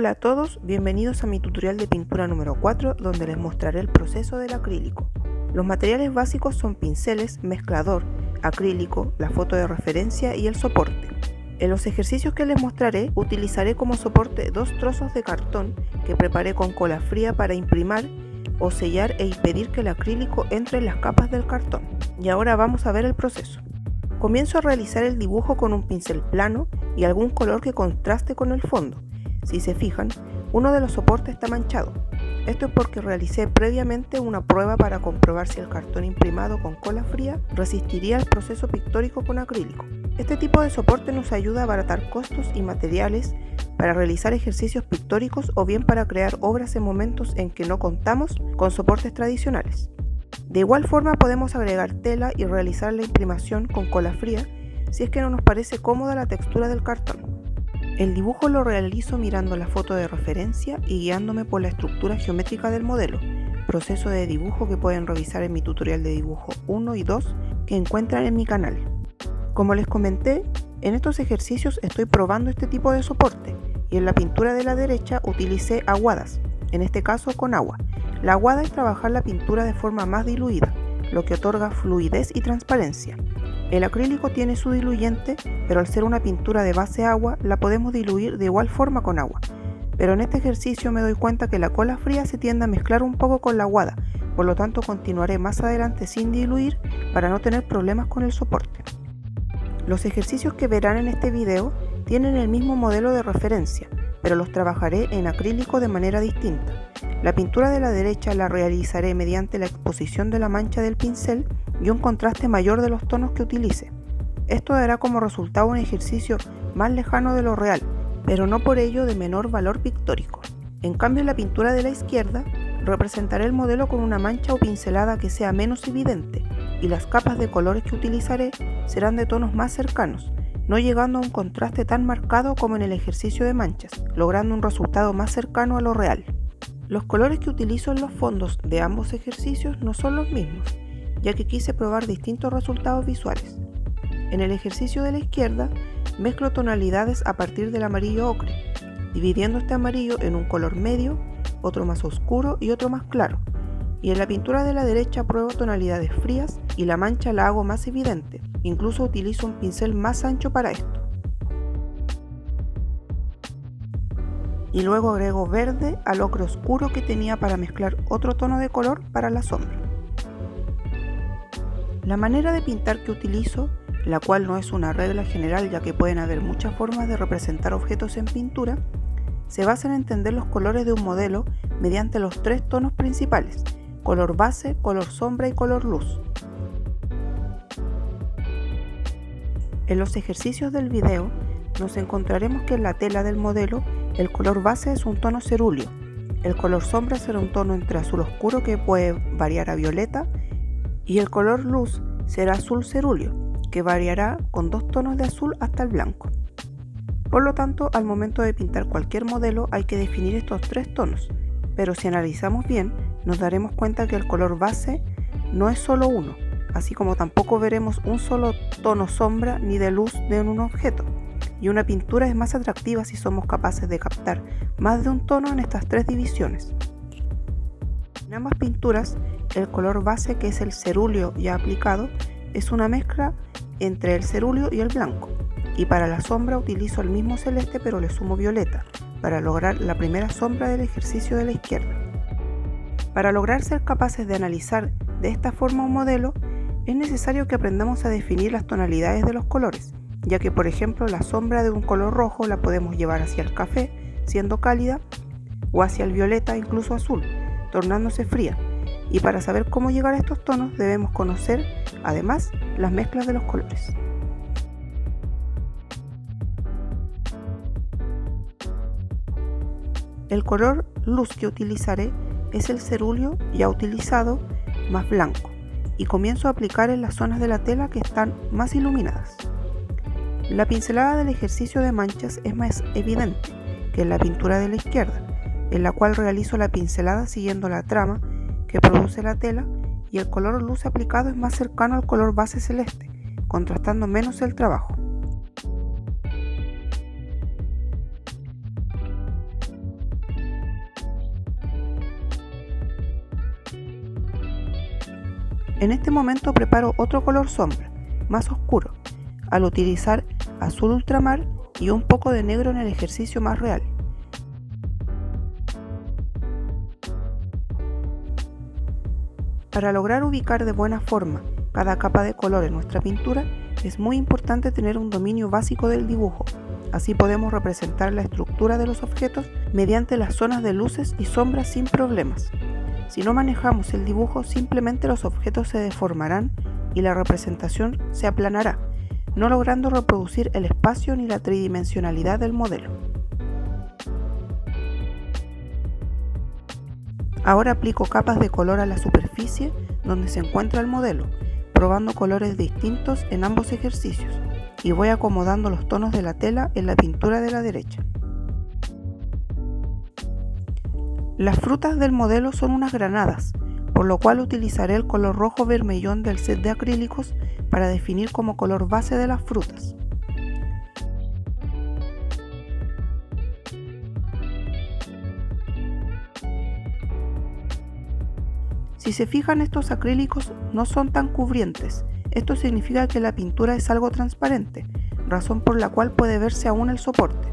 Hola a todos, bienvenidos a mi tutorial de pintura número 4, donde les mostraré el proceso del acrílico. Los materiales básicos son pinceles, mezclador, acrílico, la foto de referencia y el soporte. En los ejercicios que les mostraré, utilizaré como soporte 2 trozos de cartón que preparé con cola fría para imprimir o sellar e impedir que el acrílico entre en las capas del cartón. Y ahora vamos a ver el proceso. Comienzo a realizar el dibujo con un pincel plano y algún color que contraste con el fondo. Si se fijan, uno de los soportes está manchado. Esto es porque realicé previamente una prueba para comprobar si el cartón imprimado con cola fría resistiría el proceso pictórico con acrílico. Este tipo de soporte nos ayuda a abaratar costos y materiales para realizar ejercicios pictóricos o bien para crear obras en momentos en que no contamos con soportes tradicionales. De igual forma podemos agregar tela y realizar la imprimación con cola fría si es que no nos parece cómoda la textura del cartón. El dibujo lo realizo mirando la foto de referencia y guiándome por la estructura geométrica del modelo, proceso de dibujo que pueden revisar en mi tutorial de dibujo 1 y 2 que encuentran en mi canal. Como les comenté, en estos ejercicios estoy probando este tipo de soporte y en la pintura de la derecha utilicé aguadas, en este caso con agua. La aguada es trabajar la pintura de forma más diluida, lo que otorga fluidez y transparencia. El acrílico tiene su diluyente, pero al ser una pintura de base agua, la podemos diluir de igual forma con agua. Pero en este ejercicio me doy cuenta que la cola fría se tiende a mezclar un poco con la aguada, por lo tanto continuaré más adelante sin diluir para no tener problemas con el soporte. Los ejercicios que verán en este video tienen el mismo modelo de referencia, pero los trabajaré en acrílico de manera distinta. La pintura de la derecha la realizaré mediante la exposición de la mancha del pincel y un contraste mayor de los tonos que utilice. Esto dará como resultado un ejercicio más lejano de lo real, pero no por ello de menor valor pictórico. En cambio, en la pintura de la izquierda representaré el modelo con una mancha o pincelada que sea menos evidente y las capas de colores que utilizaré serán de tonos más cercanos, no llegando a un contraste tan marcado como en el ejercicio de manchas, logrando un resultado más cercano a lo real. Los colores que utilizo en los fondos de ambos ejercicios no son los mismos, ya que quise probar distintos resultados visuales. En el ejercicio de la izquierda, mezclo tonalidades a partir del amarillo ocre, dividiendo este amarillo en un color medio, otro más oscuro y otro más claro. Y en la pintura de la derecha pruebo tonalidades frías y la mancha la hago más evidente, incluso utilizo un pincel más ancho para esto. Y luego agrego verde al ocre oscuro que tenía para mezclar otro tono de color para la sombra. La manera de pintar que utilizo, la cual no es una regla general ya que pueden haber muchas formas de representar objetos en pintura, se basa en entender los colores de un modelo mediante los 3 tonos principales: color base, color sombra y color luz. En los ejercicios del video nos encontraremos que en la tela del modelo el color base es un tono cerúleo, el color sombra será un tono entre azul oscuro que puede variar a violeta y el color luz será azul cerúleo, que variará con 2 tonos de azul hasta el blanco. Por lo tanto, al momento de pintar cualquier modelo hay que definir estos 3 tonos, pero si analizamos bien nos daremos cuenta que el color base no es solo uno, así como tampoco veremos un solo tono sombra ni de luz de un objeto. Y una pintura es más atractiva si somos capaces de captar más de un tono en estas 3 divisiones. En ambas pinturas, el color base, que es el cerúleo ya aplicado, es una mezcla entre el cerúleo y el blanco. Y para la sombra utilizo el mismo celeste pero le sumo violeta, para lograr la primera sombra del ejercicio de la izquierda. Para lograr ser capaces de analizar de esta forma un modelo, es necesario que aprendamos a definir las tonalidades de los colores, ya que por ejemplo la sombra de un color rojo la podemos llevar hacia el café, siendo cálida, o hacia el violeta, incluso azul, tornándose fría. Y para saber cómo llegar a estos tonos debemos conocer, además, las mezclas de los colores. El color luz que utilizaré es el cerúleo ya utilizado más blanco, y comienzo a aplicar en las zonas de la tela que están más iluminadas. La pincelada del ejercicio de manchas es más evidente que en la pintura de la izquierda, en la cual realizo la pincelada siguiendo la trama que produce la tela y el color luz aplicado es más cercano al color base celeste, contrastando menos el trabajo. En este momento preparo otro color sombra, más oscuro, al utilizar azul ultramar y un poco de negro en el ejercicio más real. Para lograr ubicar de buena forma cada capa de color en nuestra pintura, es muy importante tener un dominio básico del dibujo. Así podemos representar la estructura de los objetos mediante las zonas de luces y sombras sin problemas. Si no manejamos el dibujo, simplemente los objetos se deformarán y la representación se aplanará, no logrando reproducir el espacio ni la tridimensionalidad del modelo. Ahora aplico capas de color a la superficie donde se encuentra el modelo, probando colores distintos en ambos ejercicios, y voy acomodando los tonos de la tela en la pintura de la derecha. Las frutas del modelo son unas granadas, por lo cual utilizaré el color rojo vermellón del set de acrílicos para definir como color base de las frutas. Si se fijan, estos acrílicos no son tan cubrientes. Esto significa que la pintura es algo transparente, razón por la cual puede verse aún el soporte.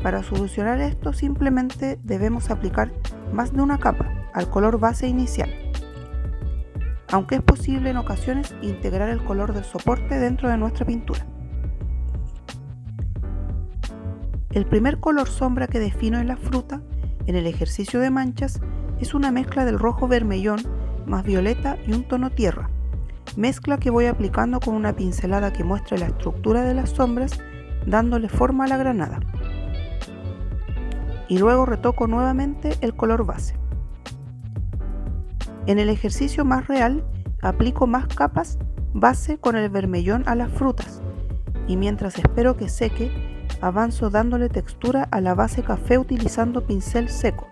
Para solucionar esto, simplemente debemos aplicar más de una capa al color base inicial, aunque es posible en ocasiones integrar el color del soporte dentro de nuestra pintura. El primer color sombra que defino en la fruta, en el ejercicio de manchas, es una mezcla del rojo vermellón más violeta y un tono tierra, mezcla que voy aplicando con una pincelada que muestre la estructura de las sombras, dándole forma a la granada. Y luego retoco nuevamente el color base. En el ejercicio más real, aplico más capas base con el vermellón a las frutas, y mientras espero que seque, avanzo dándole textura a la base café utilizando pincel seco,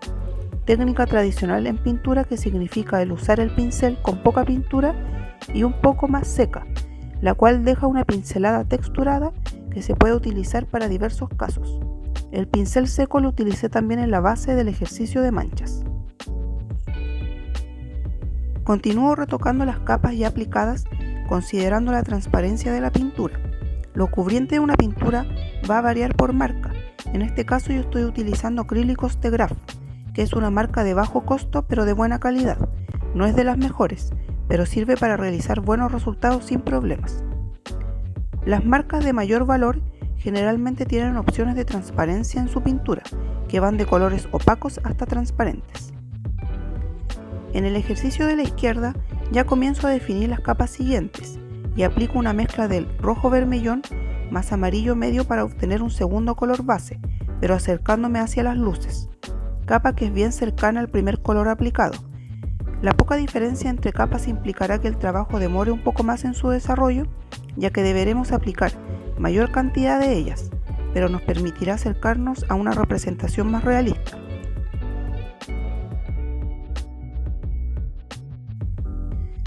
técnica tradicional en pintura que significa el usar el pincel con poca pintura y un poco más seca, la cual deja una pincelada texturada que se puede utilizar para diversos casos. El pincel seco lo utilicé también en la base del ejercicio de manchas. Continúo retocando las capas ya aplicadas considerando la transparencia de la pintura. Lo cubriente de una pintura va a variar por marca. En este caso yo estoy utilizando acrílicos de Graf, que es una marca de bajo costo pero de buena calidad. No es de las mejores, pero sirve para realizar buenos resultados sin problemas. Las marcas de mayor valor generalmente tienen opciones de transparencia en su pintura, que van de colores opacos hasta transparentes. En el ejercicio de la izquierda ya comienzo a definir las capas siguientes y aplico una mezcla del rojo vermellón más amarillo medio para obtener un segundo color base, pero acercándome hacia las luces, capa que es bien cercana al primer color aplicado. La poca diferencia entre capas implicará que el trabajo demore un poco más en su desarrollo, ya que deberemos aplicar mayor cantidad de ellas, pero nos permitirá acercarnos a una representación más realista.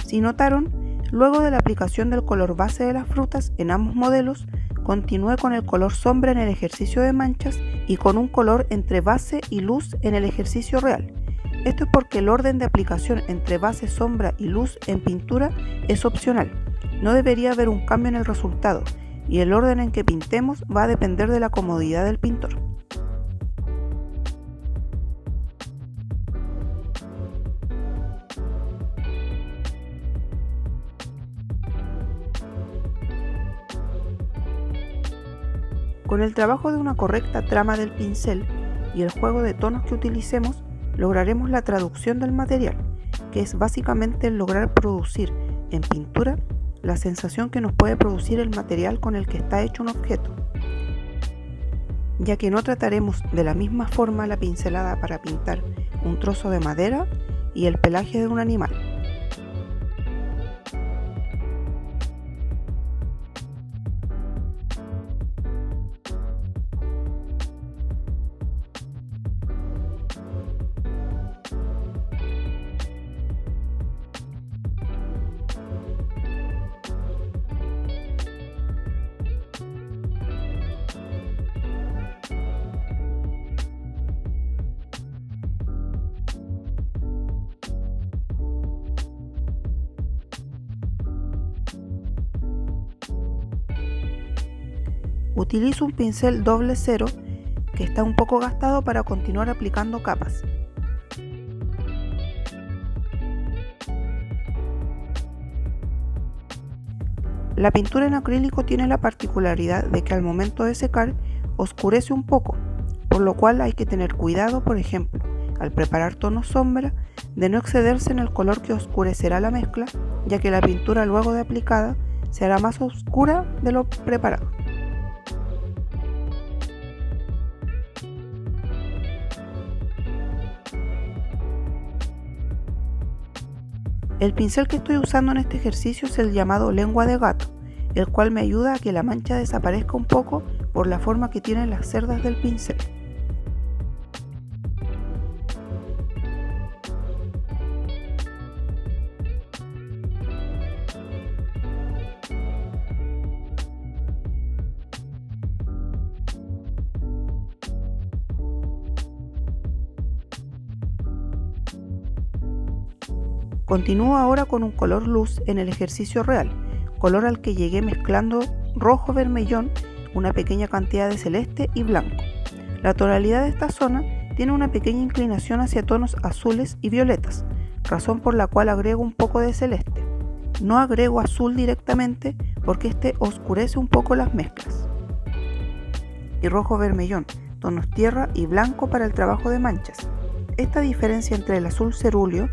Si notaron, luego de la aplicación del color base de las frutas en ambos modelos, continué con el color sombra en el ejercicio de manchas y con un color entre base y luz en el ejercicio real. Esto es porque el orden de aplicación entre base, sombra y luz en pintura es opcional. No debería haber un cambio en el resultado, y el orden en que pintemos va a depender de la comodidad del pintor. Con el trabajo de una correcta trama del pincel y el juego de tonos que utilicemos, lograremos la traducción del material, que es básicamente el lograr producir en pintura la sensación que nos puede producir el material con el que está hecho un objeto, ya que no trataremos de la misma forma la pincelada para pintar un trozo de madera y el pelaje de un animal. Utilizo un pincel doble cero que está un poco gastado para continuar aplicando capas. La pintura en acrílico tiene la particularidad de que al momento de secar oscurece un poco, por lo cual hay que tener cuidado, por ejemplo, al preparar tonos sombra, de no excederse en el color que oscurecerá la mezcla, ya que la pintura luego de aplicada se hará más oscura de lo preparado. El pincel que estoy usando en este ejercicio es el llamado lengua de gato, el cual me ayuda a que la mancha desaparezca un poco por la forma que tienen las cerdas del pincel. Continúo ahora con un color luz en el ejercicio real, color al que llegué mezclando rojo vermellón, una pequeña cantidad de celeste y blanco. La tonalidad de esta zona tiene una pequeña inclinación hacia tonos azules y violetas, razón por la cual agrego un poco de celeste. No agrego azul directamente porque este oscurece un poco las mezclas. Y rojo vermellón, tonos tierra y blanco para el trabajo de manchas. Esta diferencia entre el azul cerúleo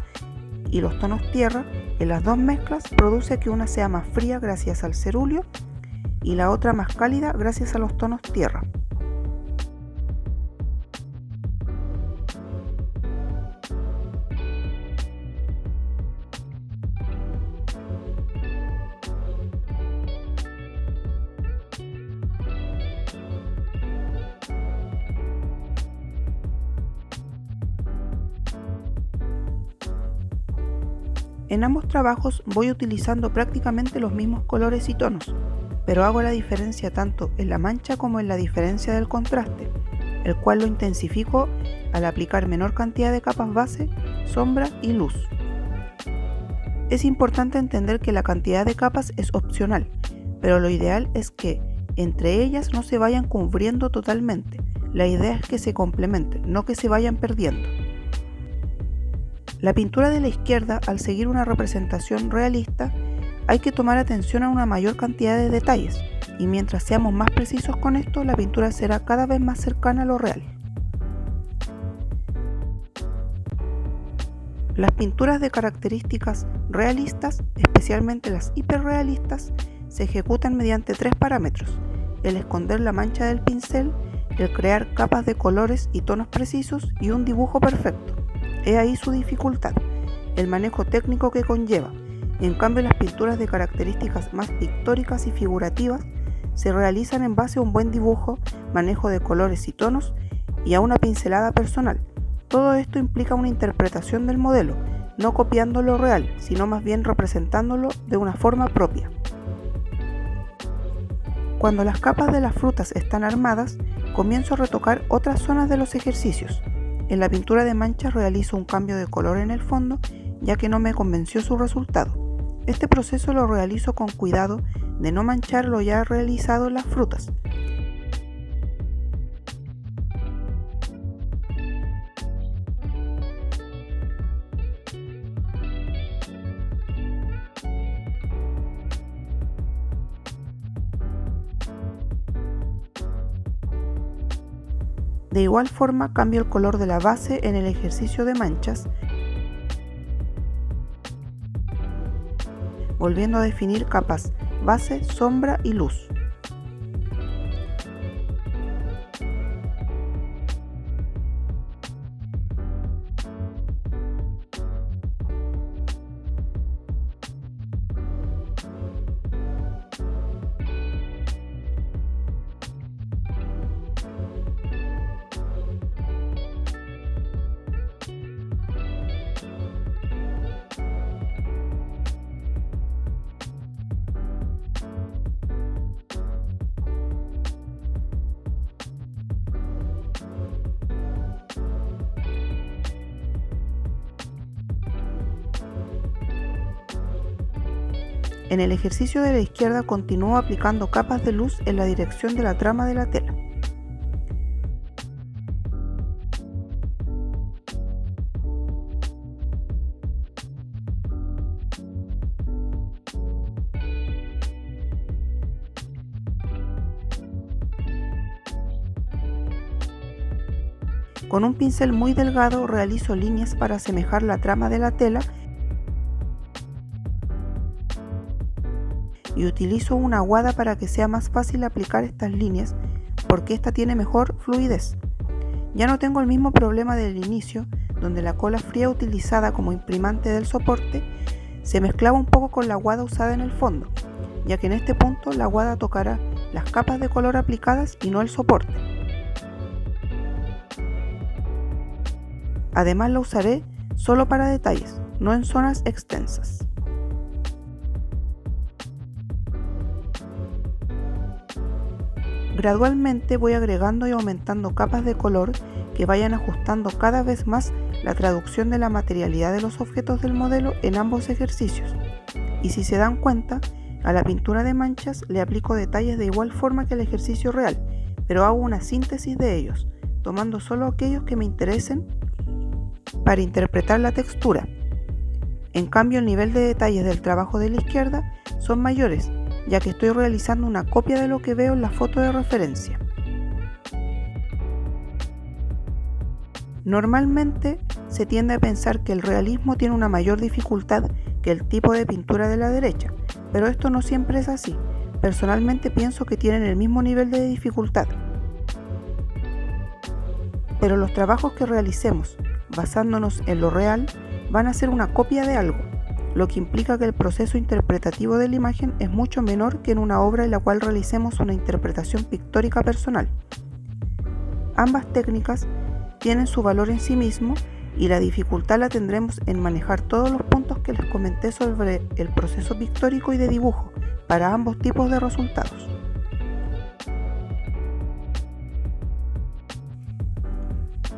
y los tonos tierra en las dos mezclas produce que una sea más fría gracias al cerúleo y la otra más cálida gracias a los tonos tierra. En ambos trabajos voy utilizando prácticamente los mismos colores y tonos, pero hago la diferencia tanto en la mancha como en la diferencia del contraste, el cual lo intensifico al aplicar menor cantidad de capas base, sombra y luz. Es importante entender que la cantidad de capas es opcional, pero lo ideal es que entre ellas no se vayan cubriendo totalmente. La idea es que se complementen, no que se vayan perdiendo. La pintura de la izquierda, al seguir una representación realista, hay que tomar atención a una mayor cantidad de detalles, y mientras seamos más precisos con esto, la pintura será cada vez más cercana a lo real. Las pinturas de características realistas, especialmente las hiperrealistas, se ejecutan mediante tres parámetros: el esconder la mancha del pincel, el crear capas de colores y tonos precisos y un dibujo perfecto. He ahí su dificultad, el manejo técnico que conlleva. En cambio, las pinturas de características más pictóricas y figurativas se realizan en base a un buen dibujo, manejo de colores y tonos y a una pincelada personal. Todo esto implica una interpretación del modelo, no copiando lo real, sino más bien representándolo de una forma propia. Cuando las capas de las frutas están armadas, comienzo a retocar otras zonas de los ejercicios. En la pintura de manchas realizo un cambio de color en el fondo, ya que no me convenció su resultado. Este proceso lo realizo con cuidado de no manchar lo ya realizado en las frutas. De igual forma, cambio el color de la base en el ejercicio de manchas, volviendo a definir capas base, sombra y luz. En el ejercicio de la izquierda continúo aplicando capas de luz en la dirección de la trama de la tela. Con un pincel muy delgado realizo líneas para asemejar la trama de la tela y utilizo una aguada para que sea más fácil aplicar estas líneas porque esta tiene mejor fluidez. Ya no tengo el mismo problema del inicio, donde la cola fría utilizada como imprimante del soporte se mezclaba un poco con la aguada usada en el fondo, ya que en este punto la aguada tocará las capas de color aplicadas y no el soporte. Además la usaré solo para detalles, no en zonas extensas. Gradualmente voy agregando y aumentando capas de color que vayan ajustando cada vez más la traducción de la materialidad de los objetos del modelo en ambos ejercicios. Y si se dan cuenta, a la pintura de manchas le aplico detalles de igual forma que el ejercicio real, pero hago una síntesis de ellos, tomando solo aquellos que me interesen para interpretar la textura. En cambio, el nivel de detalles del trabajo de la izquierda son mayores, ya que estoy realizando una copia de lo que veo en la foto de referencia. Normalmente se tiende a pensar que el realismo tiene una mayor dificultad que el tipo de pintura de la derecha, pero esto no siempre es así. Personalmente pienso que tienen el mismo nivel de dificultad. Pero los trabajos que realicemos basándonos en lo real van a ser una copia de algo, lo que implica que el proceso interpretativo de la imagen es mucho menor que en una obra en la cual realicemos una interpretación pictórica personal. Ambas técnicas tienen su valor en sí mismo y la dificultad la tendremos en manejar todos los puntos que les comenté sobre el proceso pictórico y de dibujo para ambos tipos de resultados.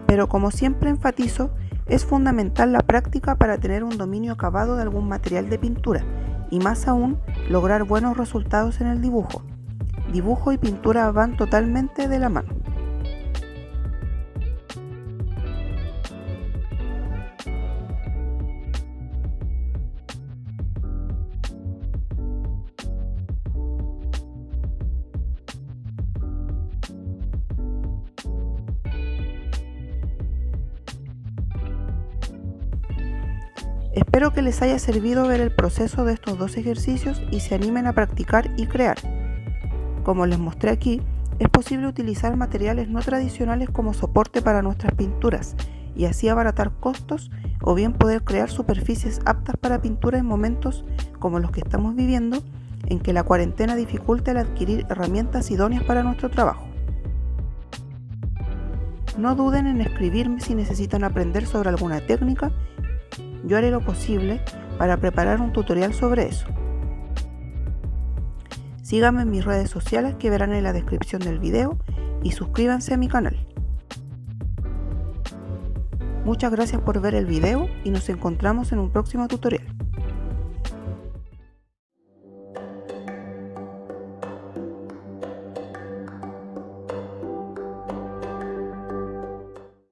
Pero como siempre enfatizo, es fundamental la práctica para tener un dominio acabado de algún material de pintura y más aún lograr buenos resultados en el dibujo. Dibujo y pintura van totalmente de la mano. Espero que les haya servido ver el proceso de estos dos ejercicios y se animen a practicar y crear. Como les mostré aquí, es posible utilizar materiales no tradicionales como soporte para nuestras pinturas y así abaratar costos o bien poder crear superficies aptas para pintura en momentos como los que estamos viviendo, en que la cuarentena dificulta el adquirir herramientas idóneas para nuestro trabajo. No duden en escribirme si necesitan aprender sobre alguna técnica. Yo haré lo posible para preparar un tutorial sobre eso. Síganme en mis redes sociales que verán en la descripción del video y suscríbanse a mi canal. Muchas gracias por ver el video y nos encontramos en un próximo tutorial.